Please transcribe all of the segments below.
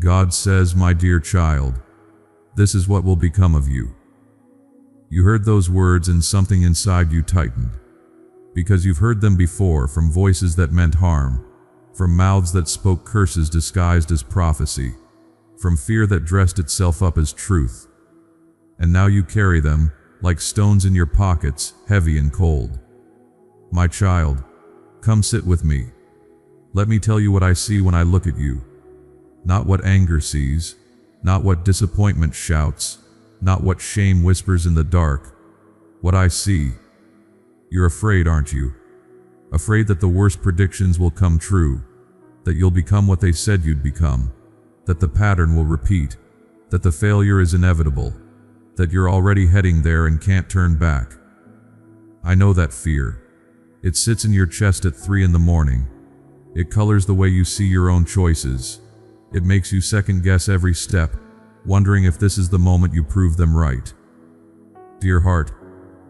God says, my dear child, this is what will become of you. You heard those words and something inside you tightened, because you've heard them before from voices that meant harm, from mouths that spoke curses disguised as prophecy, from fear that dressed itself up as truth. And now you carry them, like stones in your pockets, heavy and cold. My child, come sit with me. Let me tell you what I see when I look at you. Not what anger sees, not what disappointment shouts, not what shame whispers in the dark. What I see. You're afraid, aren't you? Afraid that the worst predictions will come true, that you'll become what they said you'd become, that the pattern will repeat, that the failure is inevitable, that you're already heading there and can't turn back. I know that fear. It sits in your chest at 3 a.m. It colors the way you see your own choices. It makes you second-guess every step, wondering if this is the moment you prove them right. Dear heart,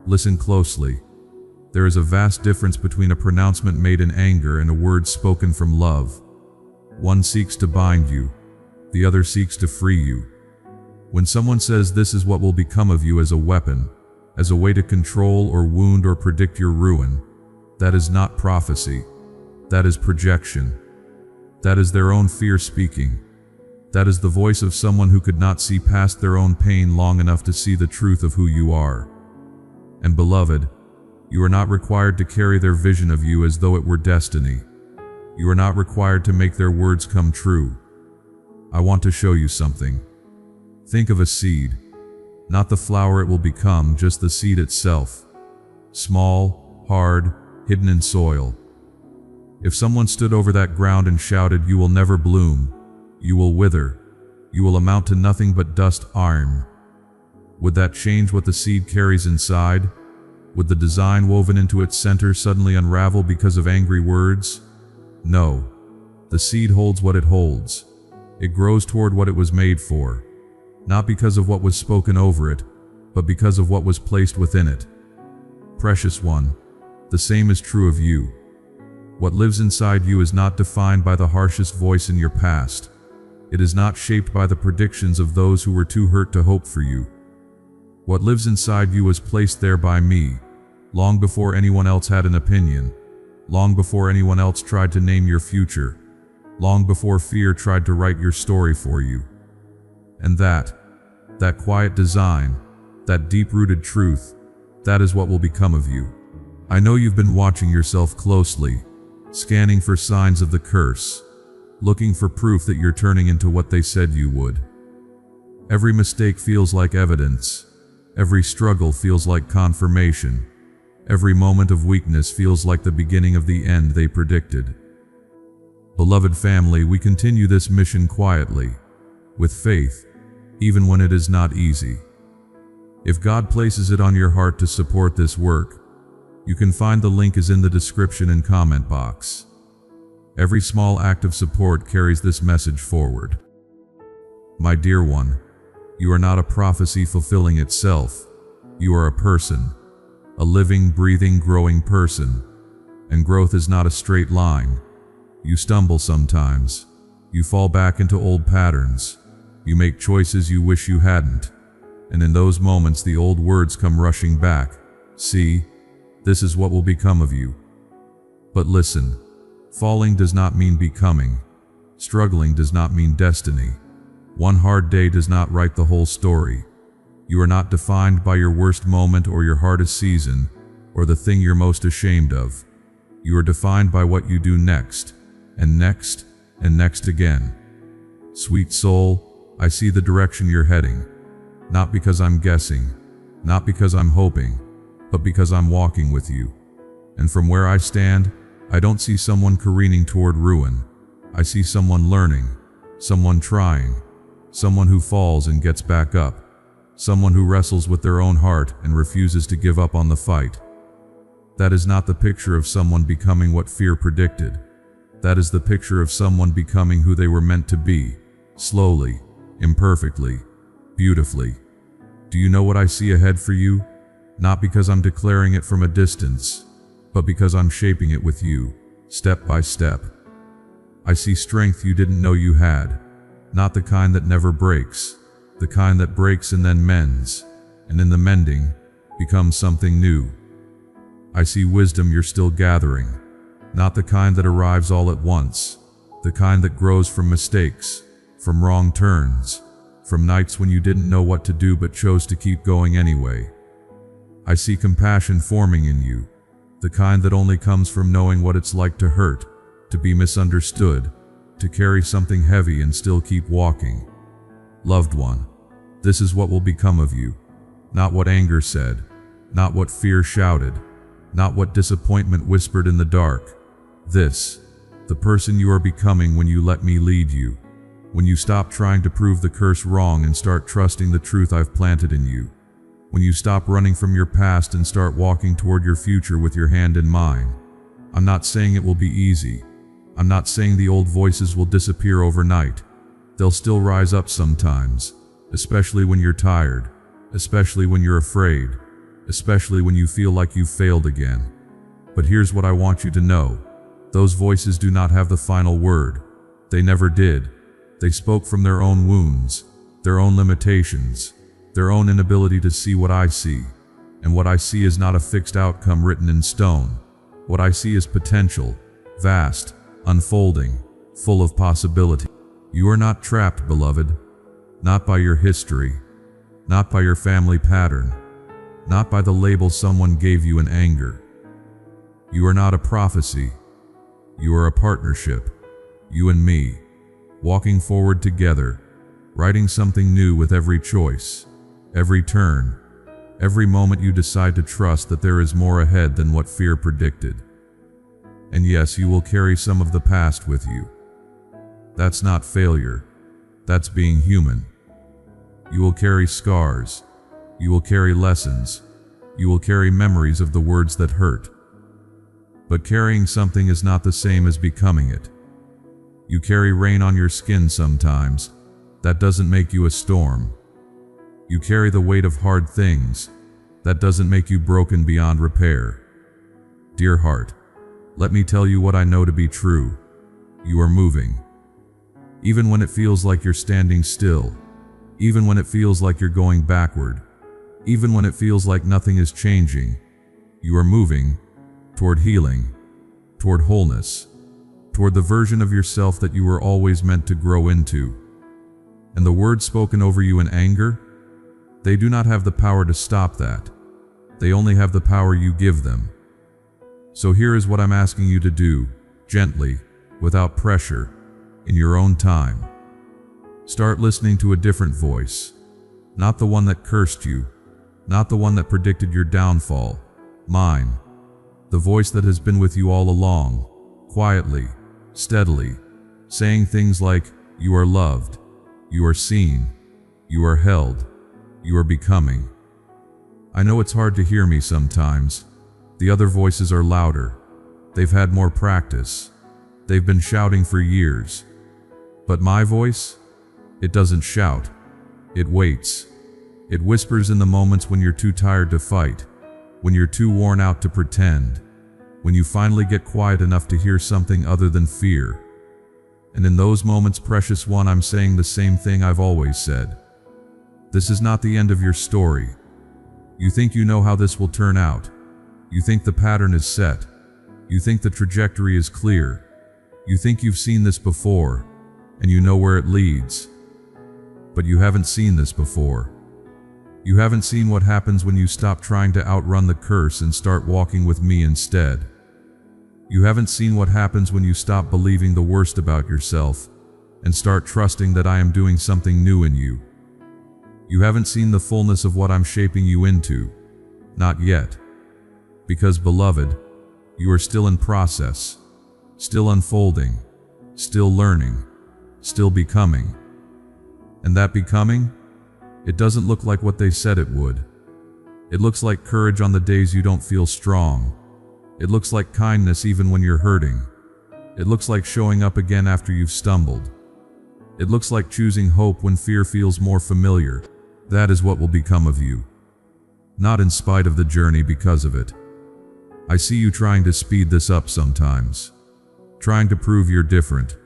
listen closely. There is a vast difference between a pronouncement made in anger and a word spoken from love. One seeks to bind you, the other seeks to free you. When someone says this is what will become of you as a weapon, as a way to control or wound or predict your ruin, that is not prophecy. That is projection. That is their own fear speaking. That is the voice of someone who could not see past their own pain long enough to see the truth of who you are. And beloved, you are not required to carry their vision of you as though it were destiny. You are not required to make their words come true. I want to show you something. Think of a seed. Not the flower it will become, just the seed itself. Small, hard, hidden in soil. If someone stood over that ground and shouted, "You will never bloom, you will wither, you will amount to nothing but dust, iron," would that change what the seed carries inside? Would the design woven into its center suddenly unravel because of angry words? No. The seed holds what it holds. It grows toward what it was made for, not because of what was spoken over it, but because of what was placed within it. Precious one, the same is true of you. What lives inside you is not defined by the harshest voice in your past. It is not shaped by the predictions of those who were too hurt to hope for you. What lives inside you was placed there by me, long before anyone else had an opinion, long before anyone else tried to name your future, long before fear tried to write your story for you. And that quiet design, that deep-rooted truth, that is what will become of you. I know you've been watching yourself closely, scanning for signs of the curse, looking for proof that you're turning into what they said you would. Every mistake feels like evidence. Every struggle feels like confirmation. Every moment of weakness feels like the beginning of the end they predicted. Beloved family, we continue this mission quietly, with faith, even when it is not easy. If God places it on your heart to support this work, you can find the link is in the description and comment box. Every small act of support carries this message forward. My dear one, you are not a prophecy fulfilling itself. You are a person, a living, breathing, growing person. And growth is not a straight line. You stumble sometimes. You fall back into old patterns. You make choices you wish you hadn't. And in those moments the old words come rushing back. See, this is what will become of you. But listen, falling does not mean becoming. Struggling does not mean destiny. One hard day does not write the whole story. You are not defined by your worst moment or your hardest season, or the thing you're most ashamed of. You are defined by what you do next, and next, and next again. Sweet soul, I see the direction you're heading. Not because I'm guessing, not because I'm hoping, but because I'm walking with you. And from where I stand, I don't see someone careening toward ruin. I see someone learning, someone trying, someone who falls and gets back up, someone who wrestles with their own heart and refuses to give up on the fight. That is not the picture of someone becoming what fear predicted. That is the picture of someone becoming who they were meant to be, slowly, imperfectly, beautifully. Do you know what I see ahead for you? Not because I'm declaring it from a distance, but because I'm shaping it with you, step by step. I see strength you didn't know you had, not the kind that never breaks, the kind that breaks and then mends, and in the mending, becomes something new. I see wisdom you're still gathering, not the kind that arrives all at once, the kind that grows from mistakes, from wrong turns, from nights when you didn't know what to do but chose to keep going anyway. I see compassion forming in you, the kind that only comes from knowing what it's like to hurt, to be misunderstood, to carry something heavy and still keep walking. Loved one, this is what will become of you, not what anger said, not what fear shouted, not what disappointment whispered in the dark. This, the person you are becoming when you let me lead you, when you stop trying to prove the curse wrong and start trusting the truth I've planted in you, when you stop running from your past and start walking toward your future with your hand in mine. I'm not saying it will be easy. I'm not saying the old voices will disappear overnight. They'll still rise up sometimes, especially when you're tired, especially when you're afraid, especially when you feel like you've failed again. But here's what I want you to know. Those voices do not have the final word. They never did. They spoke from their own wounds, their own limitations, their own inability to see what I see. And what I see is not a fixed outcome written in stone. What I see is potential, vast, unfolding, full of possibility. You are not trapped, beloved, not by your history, not by your family pattern, not by the label someone gave you in anger. You are not a prophecy. You are a partnership, you and me, walking forward together, writing something new with every choice, every turn, every moment you decide to trust that there is more ahead than what fear predicted. And yes, you will carry some of the past with you. That's not failure. That's being human. You will carry scars. You will carry lessons. You will carry memories of the words that hurt. But carrying something is not the same as becoming it. You carry rain on your skin sometimes. That doesn't make you a storm. You carry the weight of hard things. That doesn't make you broken beyond repair. Dear heart, let me tell you what I know to be true. You are moving. Even when it feels like you're standing still, even when it feels like you're going backward, even when it feels like nothing is changing, you are moving toward healing, toward wholeness, toward the version of yourself that you were always meant to grow into. And the words spoken over you in anger, they do not have the power to stop that. They only have the power you give them. So here is what I'm asking you to do, gently, without pressure, in your own time. Start listening to a different voice, not the one that cursed you, not the one that predicted your downfall, mine. The voice that has been with you all along, quietly, steadily, saying things like, you are loved, you are seen, you are held, you are becoming. I know it's hard to hear me sometimes. The other voices are louder. They've had more practice. They've been shouting for years. But my voice? It doesn't shout. It waits. It whispers in the moments when you're too tired to fight, when you're too worn out to pretend, when you finally get quiet enough to hear something other than fear. And in those moments, precious one, I'm saying the same thing I've always said. This is not the end of your story. You think you know how this will turn out. You think the pattern is set. You think the trajectory is clear. You think you've seen this before, and you know where it leads. But you haven't seen this before. You haven't seen what happens when you stop trying to outrun the curse and start walking with me instead. You haven't seen what happens when you stop believing the worst about yourself and start trusting that I am doing something new in you. You haven't seen the fullness of what I'm shaping you into. Not yet. Because, beloved, you are still in process, still unfolding, still learning, still becoming. And that becoming, it doesn't look like what they said it would. It looks like courage on the days you don't feel strong. It looks like kindness even when you're hurting. It looks like showing up again after you've stumbled. It looks like choosing hope when fear feels more familiar. That is what will become of you. Not in spite of the journey, because of it. I see you trying to speed this up sometimes. Trying to prove you're different.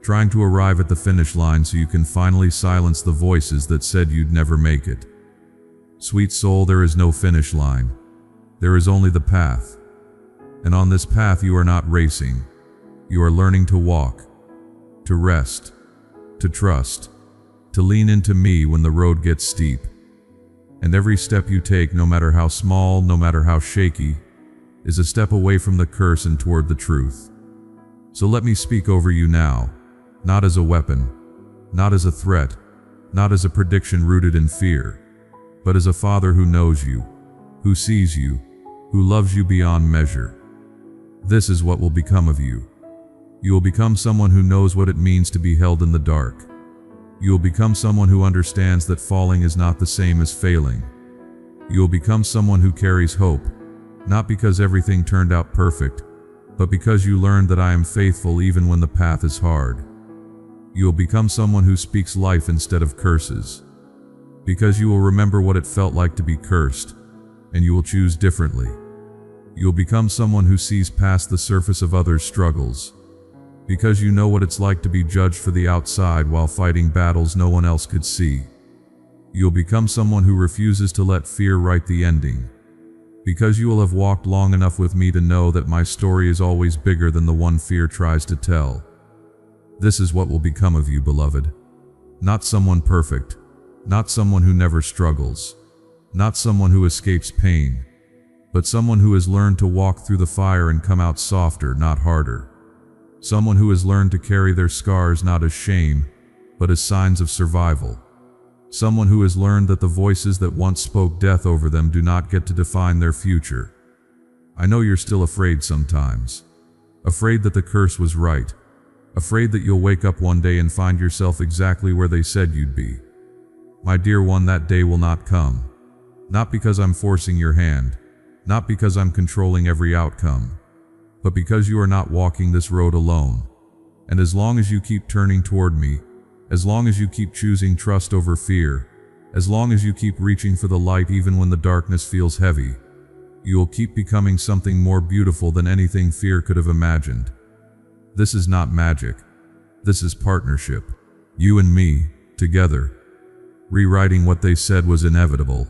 trying to arrive at the finish line so you can finally silence the voices that said you'd never make it. Sweet soul, there is no finish line. There is only the path. And on this path you are not racing. You are learning to walk, to rest, to trust, to lean into me when the road gets steep. And every step you take, no matter how small, no matter how shaky, is a step away from the curse and toward the truth. So let me speak over you now, not as a weapon, not as a threat, not as a prediction rooted in fear, but as a father who knows you, who sees you, who loves you beyond measure. This is what will become of you. You will become someone who knows what it means to be held in the dark. You will become someone who understands that falling is not the same as failing. You will become someone who carries hope, not because everything turned out perfect, but because you learned that I am faithful even when the path is hard. You will become someone who speaks life instead of curses, because you will remember what it felt like to be cursed, and you will choose differently. You will become someone who sees past the surface of others' struggles, because you know what it's like to be judged for the outside while fighting battles no one else could see. You'll become someone who refuses to let fear write the ending, because you will have walked long enough with me to know that my story is always bigger than the one fear tries to tell. This is what will become of you, beloved. Not someone perfect, not someone who never struggles, not someone who escapes pain, but someone who has learned to walk through the fire and come out softer, not harder. Someone who has learned to carry their scars not as shame, but as signs of survival. Someone who has learned that the voices that once spoke death over them do not get to define their future. I know you're still afraid sometimes. Afraid that the curse was right. Afraid that you'll wake up one day and find yourself exactly where they said you'd be. My dear one, that day will not come. Not because I'm forcing your hand, not because I'm controlling every outcome, but because you are not walking this road alone. And as long as you keep turning toward me, as long as you keep choosing trust over fear, as long as you keep reaching for the light even when the darkness feels heavy, you will keep becoming something more beautiful than anything fear could have imagined. This is not magic. This is partnership. You and me, together, rewriting what they said was inevitable.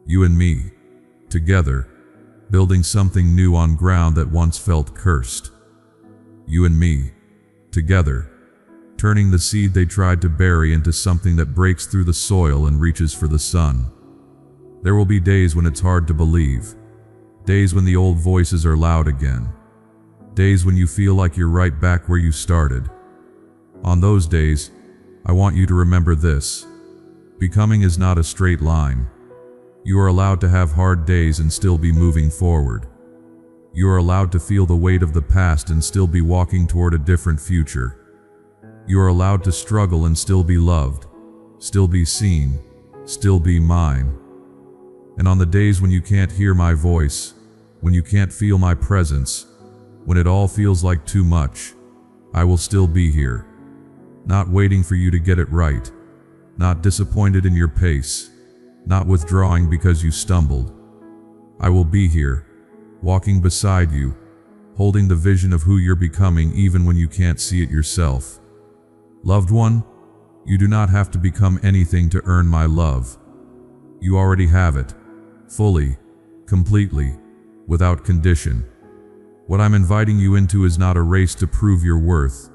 You and me, together, building something new on ground that once felt cursed. You and me, together, turning the seed they tried to bury into something that breaks through the soil and reaches for the sun. There will be days when it's hard to believe, days when the old voices are loud again, days when you feel like you're right back where you started. On those days, I want you to remember this: becoming is not a straight line. You are allowed to have hard days and still be moving forward. You are allowed to feel the weight of the past and still be walking toward a different future. You are allowed to struggle and still be loved, still be seen, still be mine. And on the days when you can't hear my voice, when you can't feel my presence, when it all feels like too much, I will still be here. Not waiting for you to get it right, not disappointed in your pace, not withdrawing because you stumbled. I will be here, walking beside you, holding the vision of who you're becoming even when you can't see it yourself. Loved one, you do not have to become anything to earn my love. You already have it, fully, completely, without condition. What I'm inviting you into is not a race to prove your worth.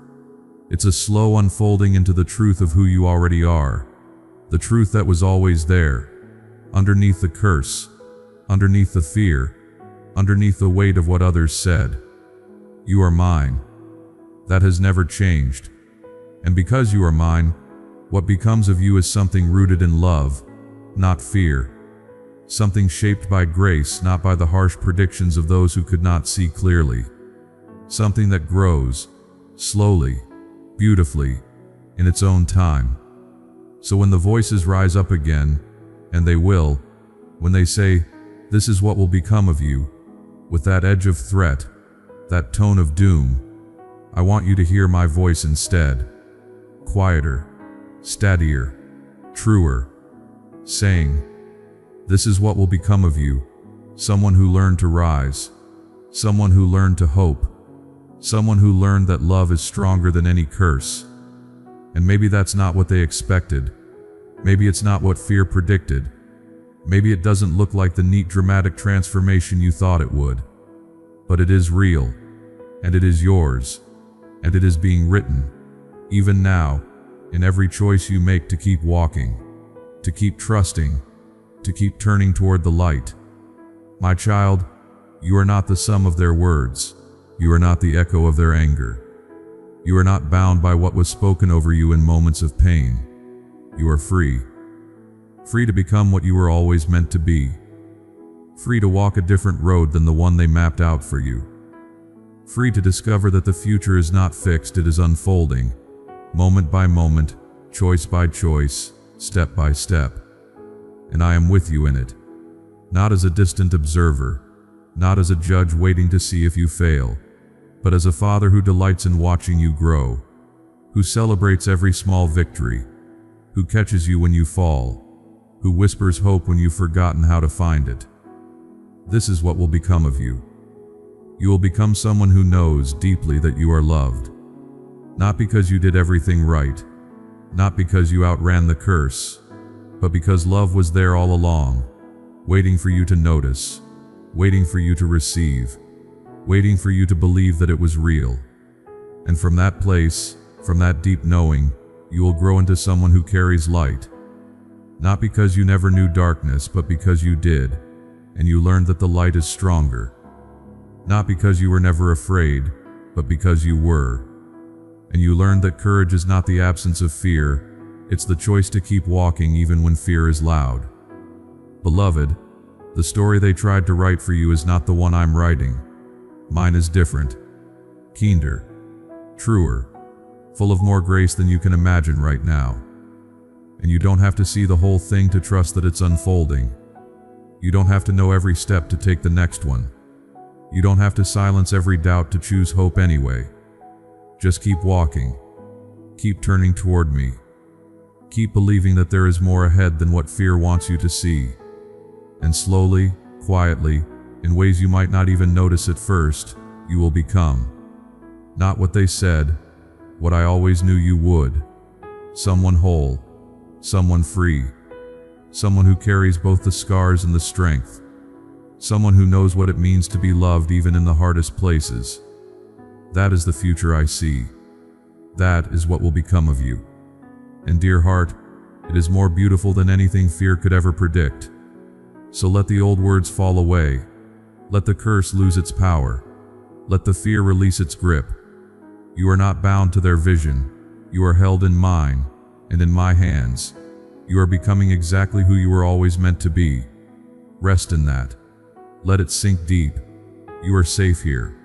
It's a slow unfolding into the truth of who you already are, the truth that was always there. Underneath the curse, underneath the fear, underneath the weight of what others said. You are mine. That has never changed. And because you are mine, what becomes of you is something rooted in love, not fear. Something shaped by grace, not by the harsh predictions of those who could not see clearly. Something that grows, slowly, beautifully, in its own time. So when the voices rise up again, and they will, when they say, "This is what will become of you," with that edge of threat, that tone of doom, I want you to hear my voice instead. Quieter, steadier, truer, saying, "This is what will become of you, someone who learned to rise, someone who learned to hope, Someone who learned that love is stronger than any curse. And maybe that's not what they expected. Maybe it's not what fear predicted. Maybe it doesn't look like the neat dramatic transformation you thought it would. But it is real, and it is yours, and it is being written, even now, in every choice you make to keep walking, to keep trusting, to keep turning toward the light. My child, you are not the sum of their words. You are not the echo of their anger. You are not bound by what was spoken over you in moments of pain. You are free. Free to become what you were always meant to be. Free to walk a different road than the one they mapped out for you. Free to discover that the future is not fixed, it is unfolding, moment by moment, choice by choice, step by step. And I am with you in it. Not as a distant observer, not as a judge waiting to see if you fail, but as a father who delights in watching you grow, who celebrates every small victory, who catches you when you fall, who whispers hope when you've forgotten how to find it. This is what will become of you. You will become someone who knows deeply that you are loved. Not because you did everything right, not because you outran the curse, but because love was there all along, waiting for you to notice, waiting for you to receive, waiting for you to believe that it was real. And from that place, from that deep knowing, you will grow into someone who carries light. Not because you never knew darkness, but because you did, and you learned that the light is stronger. Not because you were never afraid, but because you were. And you learned that courage is not the absence of fear, it's the choice to keep walking even when fear is loud. Beloved, the story they tried to write for you is not the one I'm writing. Mine is different, kinder, truer, full of more grace than you can imagine right now. And you don't have to see the whole thing to trust that it's unfolding. You don't have to know every step to take the next one. You don't have to silence every doubt to choose hope anyway. Just keep walking. Keep turning toward me. Keep believing that there is more ahead than what fear wants you to see. And slowly, quietly, in ways you might not even notice at first, you will become. Not what they said, what I always knew you would. Someone whole. Someone free. Someone who carries both the scars and the strength. Someone who knows what it means to be loved even in the hardest places. That is the future I see. That is what will become of you. And dear heart, it is more beautiful than anything fear could ever predict. So let the old words fall away. Let the curse lose its power. Let the fear release its grip. You are not bound to their vision. You are held in mine, and in my hands. You are becoming exactly who you were always meant to be. Rest in that. Let it sink deep. You are safe here.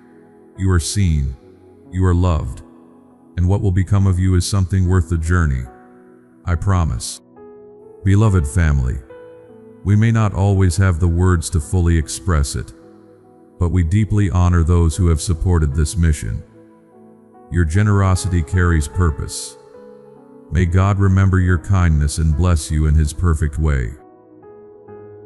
You are seen. You are loved. And what will become of you is something worth the journey. I promise. Beloved family, we may not always have the words to fully express it, but we deeply honor those who have supported this mission. Your generosity carries purpose. May God remember your kindness and bless you in His perfect way.